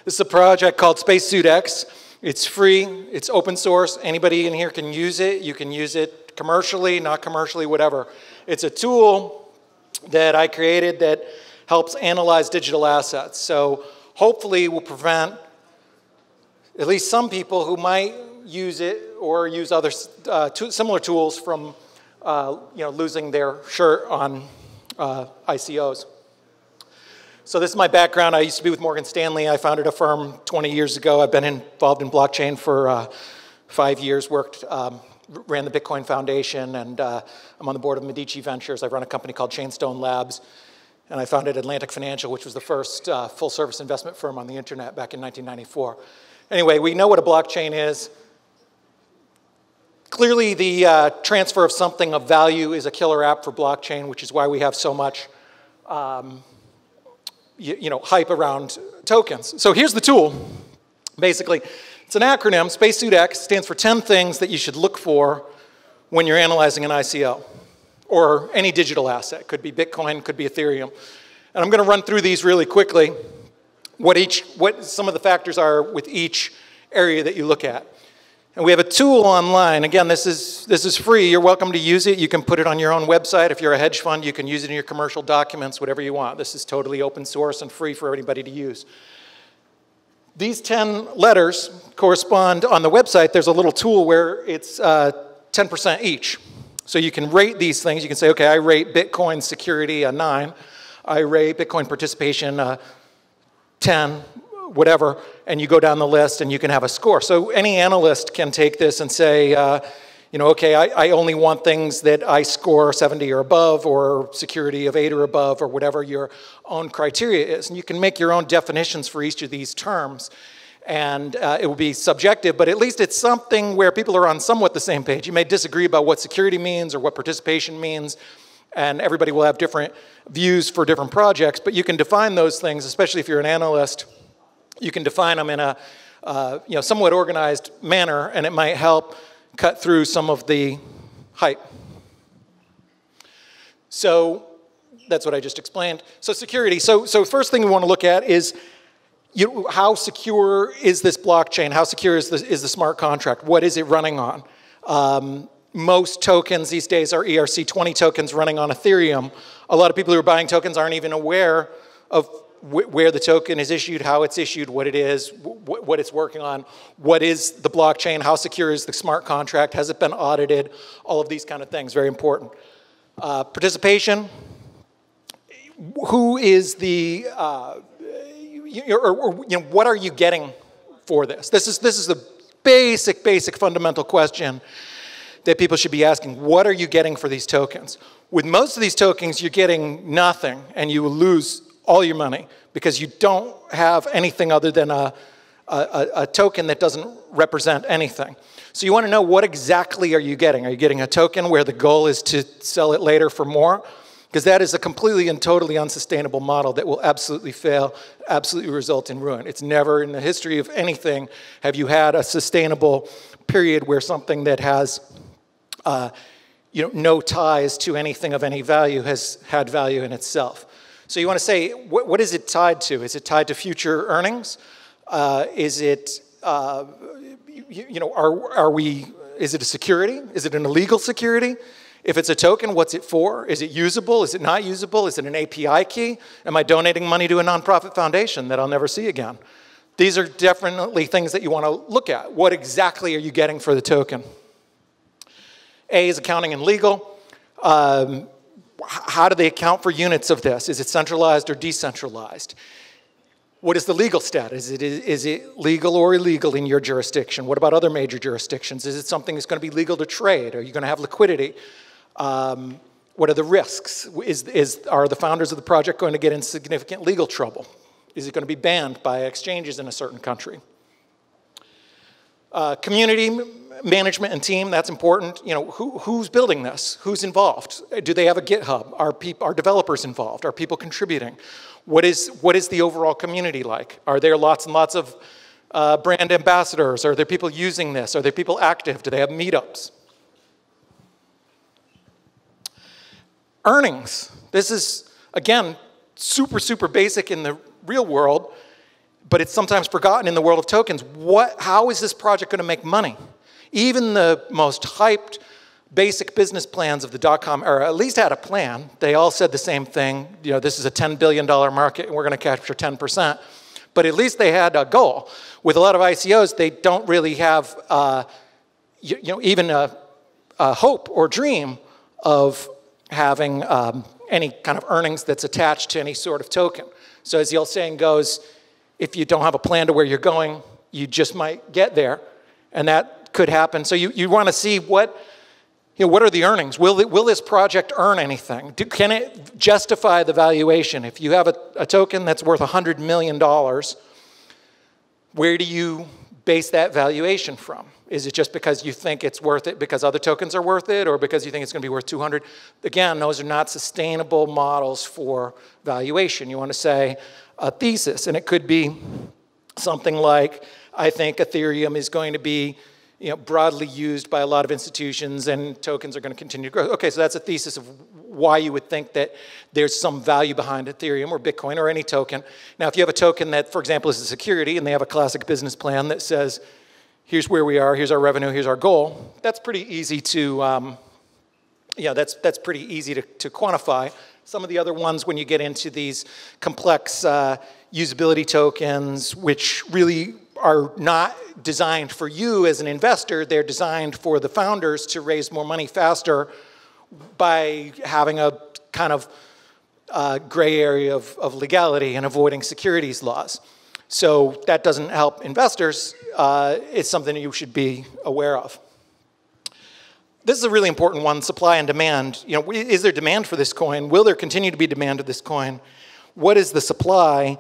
This is a project called Spacesuit X. It's free, it's open source, anybody in here can use it. You can use it commercially, not commercially, whatever. It's a tool that I created that helps analyze digital assets. So hopefully will prevent at least some people who might use it or use other similar tools from losing their shirt on ICOs. So this is my background. I used to be with Morgan Stanley. I founded a firm 20 years ago. I've been involved in blockchain for 5 years, ran the Bitcoin Foundation, and I'm on the board of Medici Ventures. I run a company called Chainstone Labs, and I founded Atlantic Financial, which was the first full-service investment firm on the internet back in 1994. Anyway, we know what a blockchain is. Clearly, the transfer of something of value is a killer app for blockchain, which is why we have so much hype around tokens. So here's the tool. Basically, it's an acronym. Spacesuit X stands for 10 things that you should look for when you're analyzing an ICO or any digital asset. Could be Bitcoin, could be Ethereum. And I'm going to run through these really quickly, what some of the factors are with each area that you look at. And we have a tool online. Again, this is free. You're welcome to use it. You can put it on your own website. If you're a hedge fund, you can use it in your commercial documents, whatever you want. This is totally open source and free for anybody to use. These 10 letters correspond on the website. There's a little tool where it's 10% each. So you can rate these things. You can say, okay, I rate Bitcoin security a 9. I rate Bitcoin participation a 10. Whatever, and you go down the list and you can have a score. So any analyst can take this and say, okay, I only want things that I score 70 or above, or security of 8 or above, or whatever your own criteria is. And you can make your own definitions for each of these terms. And it will be subjective, but at least it's something where people are on somewhat the same page. You may disagree about what security means or what participation means, and everybody will have different views for different projects, but you can define those things, especially if you're an analyst. You can define them in a somewhat organized manner, and it might help cut through some of the hype. So that's what I just explained. So security. So first thing we want to look at is how secure is this blockchain? How secure is the smart contract? What is it running on? Most tokens these days are ERC-20 tokens running on Ethereum. A lot of people who are buying tokens aren't even aware of where the token is issued, how it's issued, what it is, what it's working on, what is the blockchain, how secure is the smart contract, has it been audited, all of these kind of things, very important. Participation, who is the, what are you getting for this? This is the basic fundamental question that people should be asking. What are you getting for these tokens? With most of these tokens, you're getting nothing, and you will lose all your money because you don't have anything other than a token that doesn't represent anything. So you want to know, what exactly are you getting? Are you getting a token where the goal is to sell it later for more? Because that is a completely and totally unsustainable model that will absolutely fail, absolutely result in ruin. It's never in the history of anything have you had a sustainable period where something that has no ties to anything of any value has had value in itself. So you want to say, what is it tied to? Is it tied to future earnings? Is it, is it a security? Is it an illegal security? If it's a token, what's it for? Is it usable? Is it not usable? Is it an API key? Am I donating money to a nonprofit foundation that I'll never see again? These are definitely things that you want to look at. What exactly are you getting for the token? A is accounting and legal. How do they account for units of this? Is it centralized or decentralized? What is the legal status? Is it legal or illegal in your jurisdiction? What about other major jurisdictions? Is it something that's going to be legal to trade? Are you going to have liquidity? What are the risks? Are the founders of the project going to get in significant legal trouble? Is it going to be banned by exchanges in a certain country? Community management and team, that's important. Who's building this? Who's involved? Do they have a GitHub? Are developers involved? Are people contributing? What is the overall community like? Are there lots and lots of brand ambassadors? Are there people using this? Are there people active? Do they have meetups? Earnings. This is, again, super basic in the real world, but it's sometimes forgotten in the world of tokens. How is this project going to make money? Even the most hyped basic business plans of the dot-com era at least had a plan. They all said the same thing. You know, this is a $10 billion market and we're going to capture 10%. But at least they had a goal. With a lot of ICOs, they don't really have even a hope or dream of having any kind of earnings that's attached to any sort of token. So as the old saying goes, if you don't have a plan to where you're going, you just might get there. And that could happen. So you want to see what are the earnings? Will this project earn anything? Can it justify the valuation? If you have a token that's worth $100 million, where do you base that valuation from? Is it just because you think it's worth it because other tokens are worth it, or because you think it's going to be worth 200? Again, those are not sustainable models for valuation. You want to say a thesis, and it could be something like, I think Ethereum is going to be broadly used by a lot of institutions and tokens are going to continue to grow. Okay, so that's a thesis of why you would think that there's some value behind Ethereum or Bitcoin or any token. Now, if you have a token that, for example, is a security and they have a classic business plan that says, here's where we are, here's our revenue, here's our goal, that's pretty easy to, that's pretty easy to quantify. Some of the other ones, when you get into these complex usability tokens, which really are not designed for you as an investor, they're designed for the founders to raise more money faster by having a kind of gray area of legality and avoiding securities laws. So that doesn't help investors. It's something you should be aware of. This is a really important one, supply and demand. Is there demand for this coin? Will there continue to be demand of this coin? What is the supply?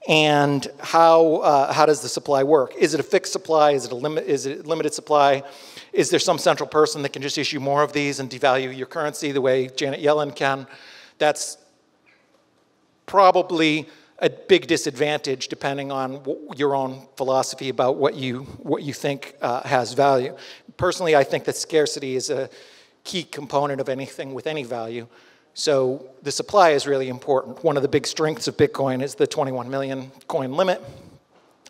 And how does the supply work? Is it a fixed supply? Is it a limited supply? Is there some central person that can just issue more of these and devalue your currency the way Janet Yellen can? That's probably a big disadvantage depending on your own philosophy about what you think has value. Personally, I think that scarcity is a key component of anything with any value. So the supply is really important. One of the big strengths of Bitcoin is the 21 million coin limit.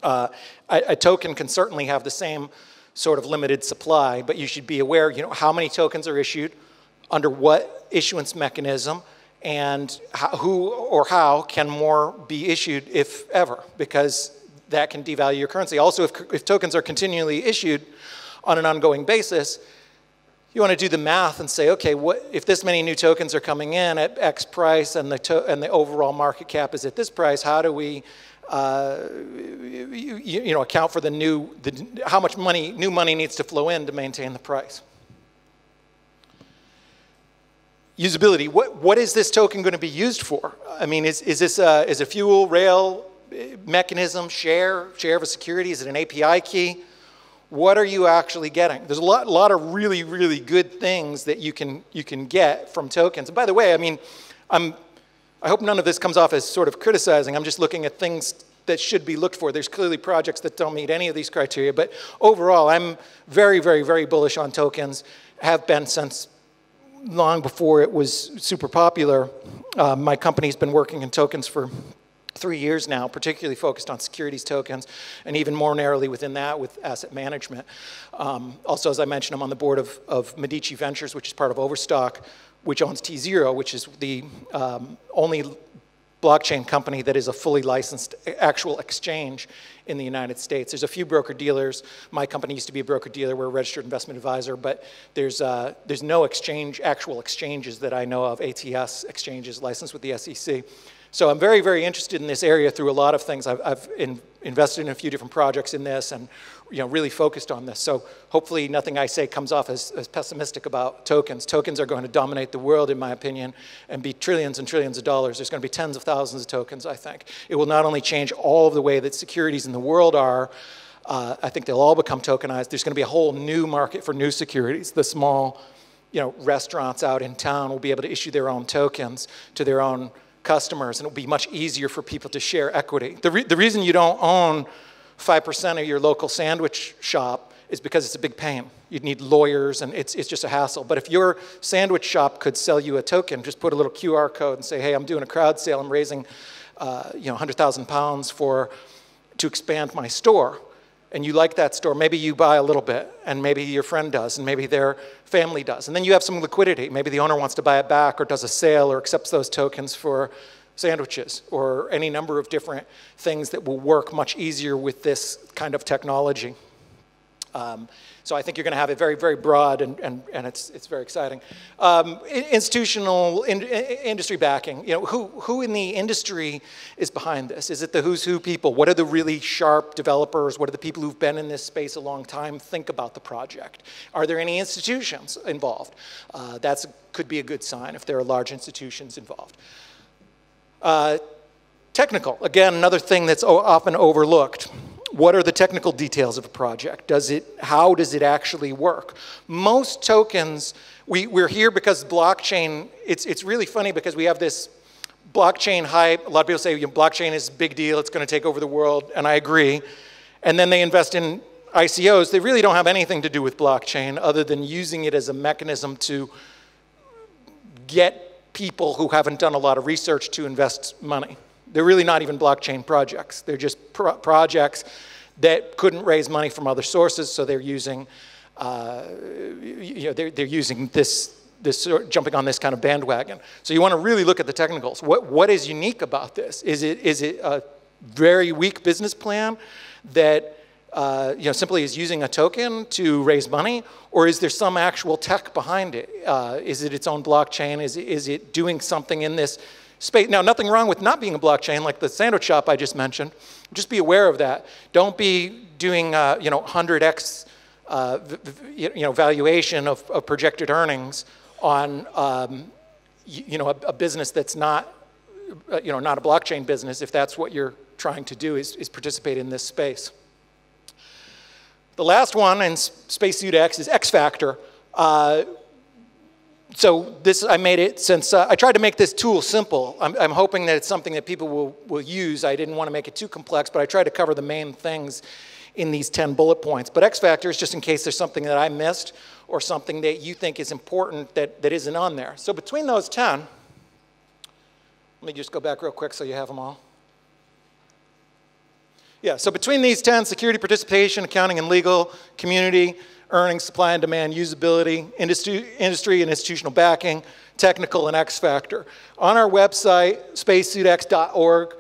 A token can certainly have the same sort of limited supply, but you should be aware, how many tokens are issued, under what issuance mechanism, and who or how can more be issued, if ever, because that can devalue your currency. Also, if tokens are continually issued on an ongoing basis, you want to do the math and say, okay, if this many new tokens are coming in at X price and the overall market cap is at this price, how do we account for how much new money needs to flow in to maintain the price? Usability. What is this token going to be used for? I mean, is this a fuel, rail, mechanism, share of a security? Is it an API key? What are you actually getting? There's a lot of really, really good things that you can get from tokens. And by the way, I mean, I hope none of this comes off as sort of criticizing. I'm just looking at things that should be looked for. There's clearly projects that don't meet any of these criteria, but overall, I'm very, very, very bullish on tokens. Have been since long before it was super popular. My company's been working in tokens for 3 years now, particularly focused on securities tokens, and even more narrowly within that with asset management. Also, as I mentioned, I'm on the board of Medici Ventures, which is part of Overstock, which owns T0, which is the only blockchain company that is a fully licensed actual exchange in the United States. There's a few broker-dealers. My company used to be a broker-dealer. We're a registered investment advisor, but there's no actual exchanges that I know of, ATS exchanges licensed with the SEC. So I'm very, very interested in this area through a lot of things. I've invested in a few different projects in this and really focused on this. So hopefully nothing I say comes off as pessimistic about tokens. Tokens are going to dominate the world, in my opinion, and be trillions and trillions of dollars. There's going to be tens of thousands of tokens, I think. It will not only change all of the way that securities in the world are, I think they'll all become tokenized. There's going to be a whole new market for new securities. The small restaurants out in town will be able to issue their own tokens to their own customers, and it'll be much easier for people to share equity. The reason you don't own 5% of your local sandwich shop is because it's a big pain. You'd need lawyers, and it's just a hassle. But if your sandwich shop could sell you a token, just put a little QR code and say, hey, I'm doing a crowd sale. I'm raising 100,000 pounds for to expand my store, and you like that store, maybe you buy a little bit, and maybe your friend does, and maybe their family does. And then you have some liquidity. Maybe the owner wants to buy it back or does a sale or accepts those tokens for sandwiches or any number of different things that will work much easier with this kind of technology. So I think you're going to have it very, very broad, and it's very exciting. Institutional industry backing. You know, who in the industry is behind this? Is it the who's who people? What are the really sharp developers? What are the people who've been in this space a long time think about the project? Are there any institutions involved? That could be a good sign if there are large institutions involved. Technical, again, another thing that's often overlooked. What are the technical details of a project? How does it actually work? Most tokens, we're here because blockchain, it's really funny because we have this blockchain hype. A lot of people say, you know, blockchain is a big deal, it's going to take over the world, and I agree. And then they invest in ICOs. They really don't have anything to do with blockchain other than using it as a mechanism to get people who haven't done a lot of research to invest money. They're really not even blockchain projects. They're just projects that couldn't raise money from other sources, so they're using, they're using this jumping on this kind of bandwagon. So you want to really look at the technicals. What is unique about this? Is it a very weak business plan that simply is using a token to raise money, or is there some actual tech behind it? Is it its own blockchain? Is it doing something in this space? Now, nothing wrong with not being a blockchain, like the sandwich shop I just mentioned. Just be aware of that. Don't be doing 100x valuation of projected earnings on a business that's not not a blockchain business. If that's what you're trying to do is participate in this space. The last one in Spacesuit X is X Factor. So this, I made it since I tried to make this tool simple. I'm hoping that it's something that people will use. I didn't want to make it too complex, but I tried to cover the main things in these 10 bullet points. But X Factor is just in case there's something that I missed or something that you think is important that isn't on there. So between those 10, let me just go back real quick so you have them all. Yeah, so between these 10, security, participation, accounting and legal, community, earnings, supply and demand, usability, industry and institutional backing, technical, and X Factor. On our website, spacesuitx.org,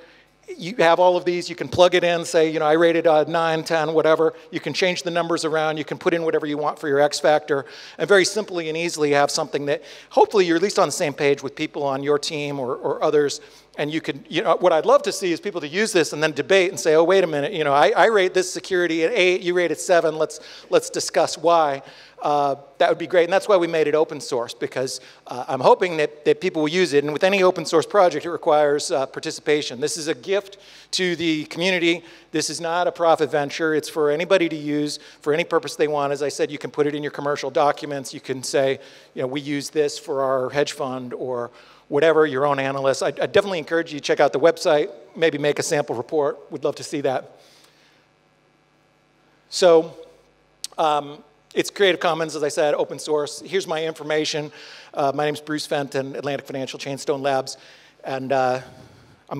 you have all of these. You can plug it in, say, I rated 9, 10, whatever. You can change the numbers around. You can put in whatever you want for your X Factor, and very simply and easily have something that hopefully you're at least on the same page with people on your team or others. And you could, what I'd love to see is people to use this and then debate and say, oh, wait a minute, I rate this security at 8, you rate it 7, let's discuss why. That would be great, and that's why we made it open source, because I'm hoping that people will use it, and with any open source project, it requires participation. This is a gift to the community. This is not a profit venture. It's for anybody to use for any purpose they want. As I said, you can put it in your commercial documents. You can say, we use this for our hedge fund or whatever, your own analyst. I definitely encourage you to check out the website, maybe make a sample report. We'd love to see that. So it's Creative Commons, as I said, open source. Here's my information. My name's Bruce Fenton, Atlantic Financial, Chainstone Labs. And I'm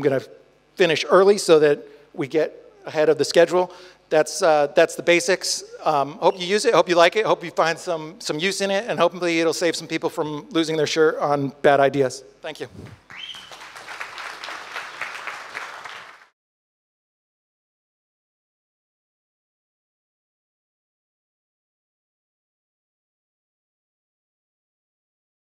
going to finish early so that we get ahead of the schedule. That's the basics. Hope you use it, hope you like it, hope you find some use in it, and hopefully it'll save some people from losing their shirt on bad ideas. Thank you.